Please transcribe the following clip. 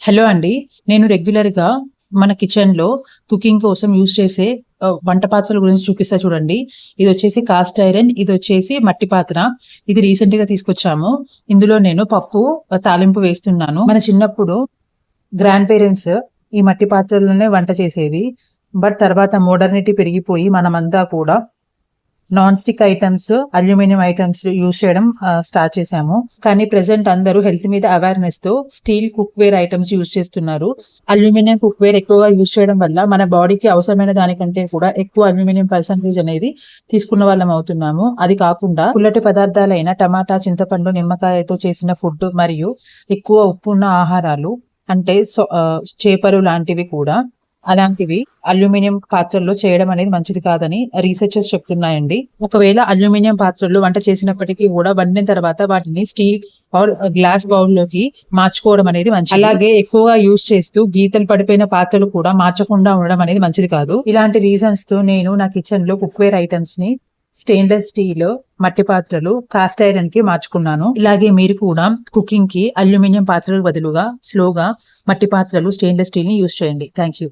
Hello అండి. నేను రెగ్యులర్‌గా మన కిచెన్‌లో కుకింగ్ కోసం యూజ్ చేసే వంట పాత్రల గురించి చూపిస్తా చూడండి. ఇదొచ్చేసి కాస్ట్ ఐరన్, ఇదొచ్చేసి మట్టి పాత్ర. ఇది రీసెంట్‌గా తీసుకొచ్చాము. ఇందులో నేను పప్పు తాలింపు వేస్తున్నాను. మన చిన్నప్పుడు గ్రాండ్ పేరెంట్స్ ఈ మట్టి పాత్రల్లోనే వంట చేసేది. బట్ తర్వాత మోడర్నిటీ పెరిగిపోయి మనమంతా కూడా non stick items, aluminium items use చేయడం స్టార్ట్ చేశాము. కానీ ప్రెజెంట్ అందరూ హెల్త్ మీద అవేర్‌నెస్ తో స్టీల్ కుక్‌వేర్ ఐటమ్స్ యూజ్ చేస్తున్నారు. అల్యూమినియం కుక్‌వేర్ ఎక్కువగా యూజ్ చేయడం వల్ల మన బాడీకి అవసరమైన దానికంటే కూడా ఎక్కువ అల్యూమినియం పర్సెంటేజ్ అనేది తీసుకున్న వాళ్ళం అవుతున్నాము. అది కాకుండా పుల్లటి పదార్థాలైన టమాటా, చింతపండు, నిమ్మకాయతో చేసిన ఫుడ్ మరియు ఎక్కువ ఉప్పున్న ఆహారాలు అంటే చేపలు లాంటివి కూడా అలాంటివి అల్యూమినియం పాత్రల్లో చేయడం అనేది మంచిది కాదని రీసెర్చర్స్ చెప్తున్నాయండి. ఒకవేళ అల్యూమినియం పాత్రల్లో వంట చేసినప్పటికీ కూడా వండిన తర్వాత వాటిని స్టీల్ ఆర్ గ్లాస్ బౌల్‌లోకి మార్చుకోవడం అనేది మంచిది. అలాగే ఎక్కువగా యూజ్ చేస్తూ గీతలు పడిపోయిన పాత్రలు కూడా మార్చకుండా ఉండడం అనేది మంచిది కాదు. ఇలాంటి రీజన్స్‌తో నేను నా కిచెన్‌లో కుక్‌వేర్ ఐటమ్స్‌ని స్టెయిన్‌లెస్ స్టీల్, మట్టి పాత్రలు, కాస్ట్ ఐరన్‌కి మార్చుకున్నాను. ఇలాగే మీరు కూడా కుకింగ్‌కి అల్యూమినియం పాత్రలకు బదులుగా స్లోగా మట్టి పాత్రలు, స్టెయిన్‌లెస్ స్టీల్‌ని యూజ్ చేయండి. Thank you.